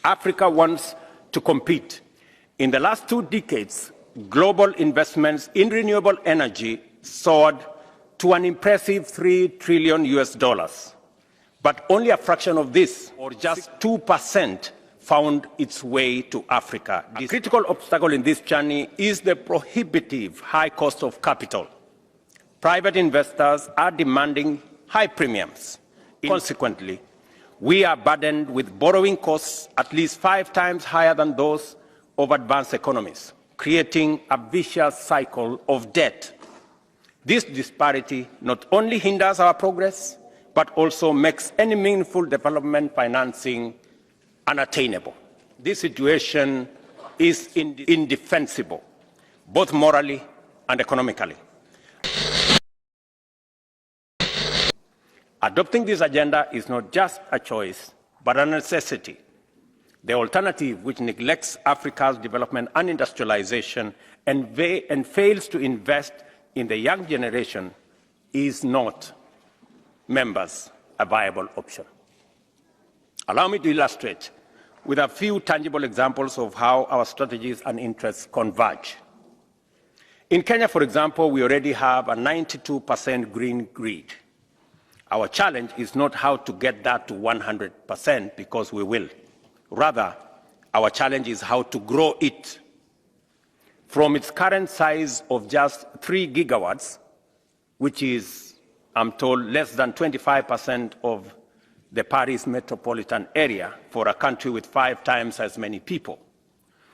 Africa wants to compete. In the last 2 decades, global investments in renewable energy soared to an impressive $3 trillion. But only a fraction of this, or just 2%, found its way to Africa. The critical obstacle in this journey is the prohibitive high cost of capital. Private investors are demanding high premiums. Consequently, we are burdened with borrowing costs at least 5 times higher than those of advanced economies, creating a vicious cycle of debt. This disparity not only hinders our progress, but also makes any meaningful development financing unattainable. This situation is indefensible, both morally and economically. Adopting this agenda is not just a choice, but a necessity. The alternative, which neglects Africa's development and industrialization and fails to invest in the young generation, is not, members, a viable option. Allow me to illustrate with a few tangible examples of how our strategies and interests converge. In Kenya, for example, we already have a 92% green grid. Our challenge is not how to get that to 100%, because we will. Rather, our challenge is how to grow it from its current size of just 3 gigawatts, which is, I'm told, less than 25% of the Paris metropolitan area for a country with 5 times as many people.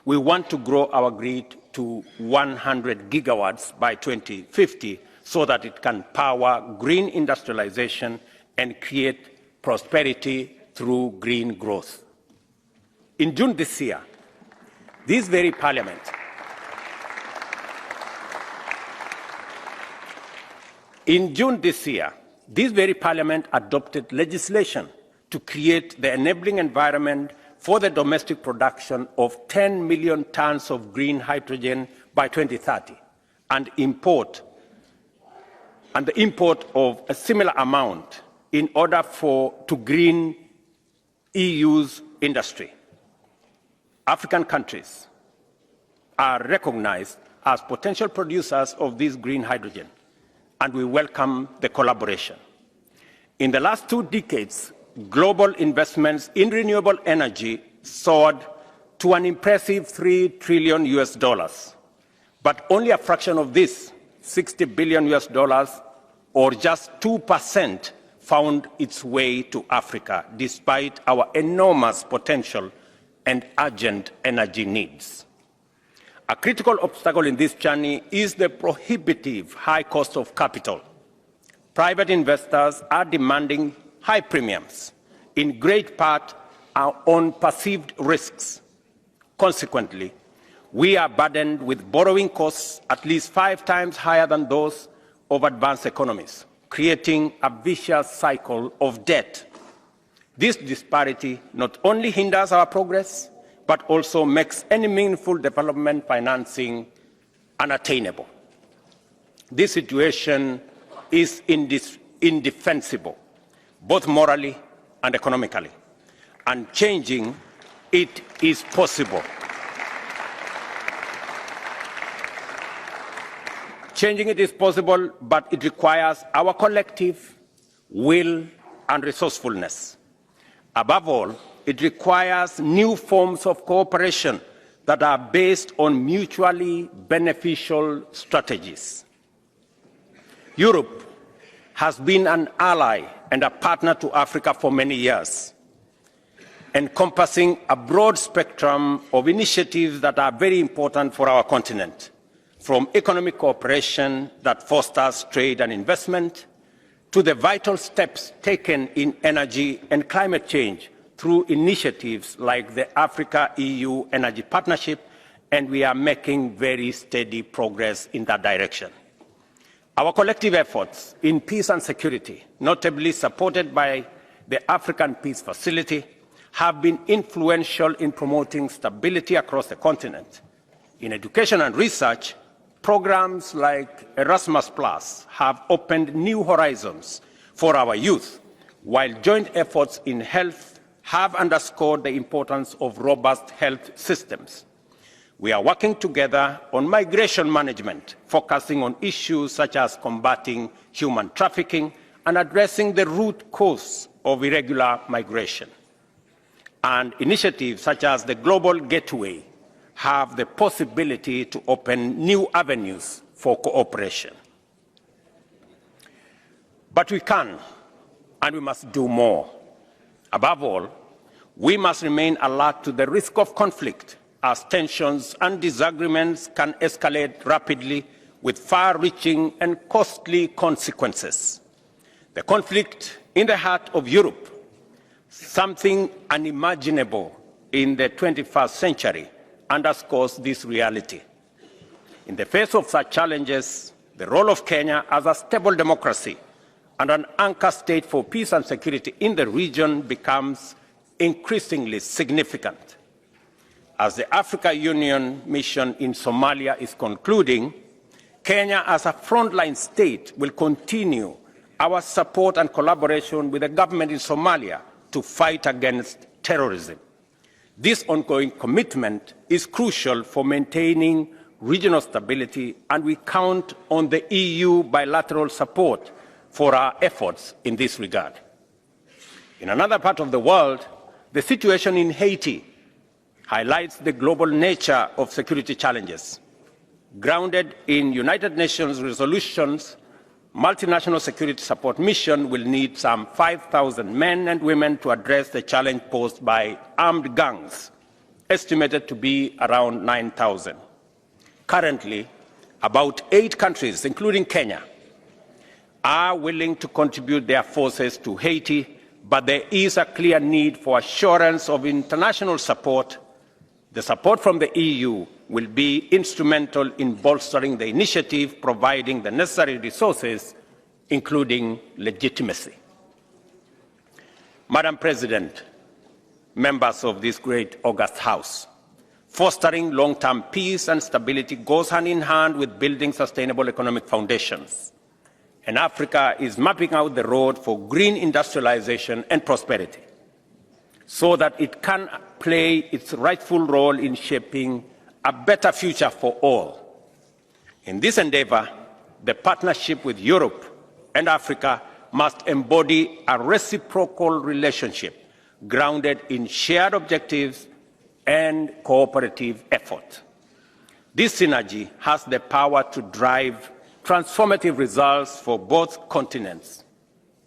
We want to grow our grid to 100 gigawatts by 2050 so that it can power green industrialization and create prosperity through green growth. In June this year, this very parliament adopted legislation to create the enabling environment for the domestic production of 10 million tons of green hydrogen by 2030 and the import of a similar amount in order to green EU's industry. African countries are recognized as potential producers of this green hydrogen, and we welcome the collaboration. In the last 2 decades, global investments in renewable energy soared to an impressive $3 trillion. But only a fraction of this, $60 billion, or just 2%, found its way to Africa, despite our enormous potential and urgent energy needs. A critical obstacle in this journey is the prohibitive high cost of capital. Private investors are demanding high premiums, in great part on perceived risks. Consequently, we are burdened with borrowing costs at least 5 times higher than those of advanced economies, creating a vicious cycle of debt. This disparity not only hinders our progress, but also makes any meaningful development financing unattainable. This situation is indefensible, both morally and economically, and changing it is possible. Changing it is possible, but it requires our collective will and resourcefulness. Above all, it requires new forms of cooperation that are based on mutually beneficial strategies. Europe has been an ally and a partner to Africa for many years, encompassing a broad spectrum of initiatives that are very important for our continent, from economic cooperation that fosters trade and investment, to the vital steps taken in energy and climate change through initiatives like the Africa-EU Energy Partnership, and we are making very steady progress in that direction. Our collective efforts in peace and security, notably supported by the African Peace Facility, have been influential in promoting stability across the continent. In education and research, programs like Erasmus+ have opened new horizons for our youth, while joint efforts in health have underscored the importance of robust health systems. We are working together on migration management, focusing on issues such as combating human trafficking and addressing the root cause of irregular migration. And initiatives such as the Global Gateway have the possibility to open new avenues for cooperation. But we can and we must do more. Above all, we must remain alert to the risk of conflict, as tensions and disagreements can escalate rapidly with far-reaching and costly consequences. The conflict in the heart of Europe, something unimaginable in the 21st century, underscores this reality. In the face of such challenges, the role of Kenya as a stable democracy and an anchor state for peace and security in the region becomes increasingly significant. As the Africa Union mission in Somalia is concluding, Kenya as a frontline state will continue our support and collaboration with the government in Somalia to fight against terrorism. This ongoing commitment is crucial for maintaining regional stability, and we count on the EU bilateral support for our efforts in this regard. In another part of the world, the situation in Haiti highlights the global nature of security challenges. Grounded in United Nations resolutions, multinational security support mission will need some 5,000 men and women to address the challenge posed by armed gangs, estimated to be around 9,000. Currently, about 8 countries, including Kenya, are willing to contribute their forces to Haiti, but there is a clear need for assurance of international support. The support from the EU will be instrumental in bolstering the initiative, providing the necessary resources, including legitimacy. Madam President, members of this great august House, fostering long-term peace and stability goes hand in hand with building sustainable economic foundations. And Africa is mapping out the road for green industrialization and prosperity, so that it can play its rightful role in shaping a better future for all. In this endeavor, the partnership with Europe and Africa must embody a reciprocal relationship grounded in shared objectives and cooperative effort. This synergy has the power to drive transformative results for both continents.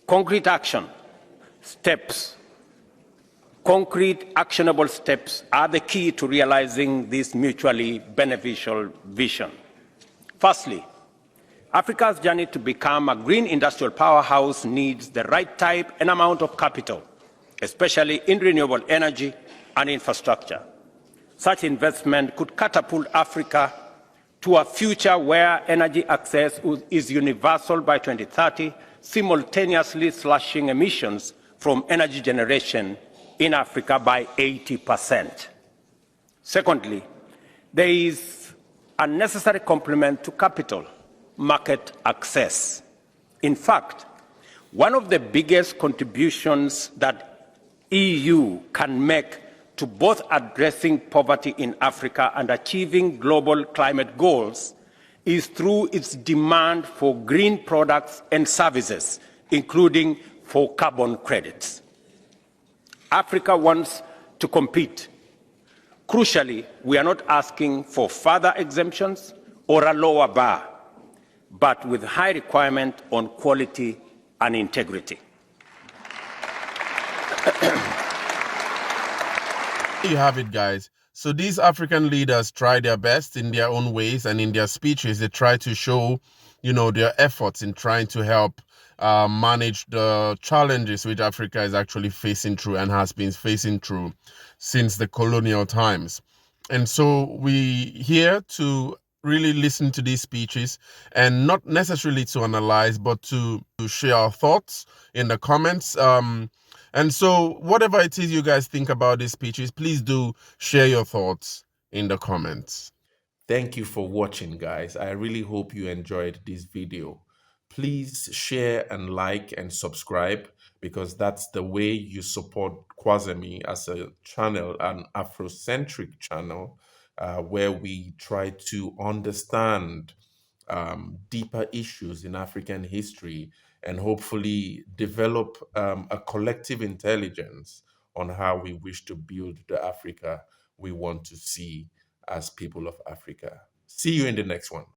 Concrete actionable steps are the key to realizing this mutually beneficial vision. Firstly, Africa's journey to become a green industrial powerhouse needs the right type and amount of capital, especially in renewable energy and infrastructure. Such investment could catapult Africa to a future where energy access is universal by 2030, simultaneously slashing emissions from energy generation in Africa by 80%. Secondly, there is a necessary complement to capital market access. In fact, one of the biggest contributions that EU can make to both addressing poverty in Africa and achieving global climate goals is through its demand for green products and services, including for carbon credits. Africa wants to compete. Crucially, we are not asking for further exemptions or a lower bar, but with high requirement on quality and integrity. You have it, guys. So these African leaders try their best in their own ways, and in their speeches, they try to show, their efforts in trying to help manage the challenges which Africa is actually facing through and has been facing through since the colonial times. And so we here to really listen to these speeches and not necessarily to analyze, but to share our thoughts in the comments. And so whatever it is you guys think about these speeches, please do share your thoughts in the comments. Thank you for watching, guys. I really hope you enjoyed this video. Please share and like and subscribe because that's the way you support Kwazemy as a channel, an Afrocentric channel, where we try to understand deeper issues in African history and hopefully develop a collective intelligence on how we wish to build the Africa we want to see as people of Africa. See you in the next one.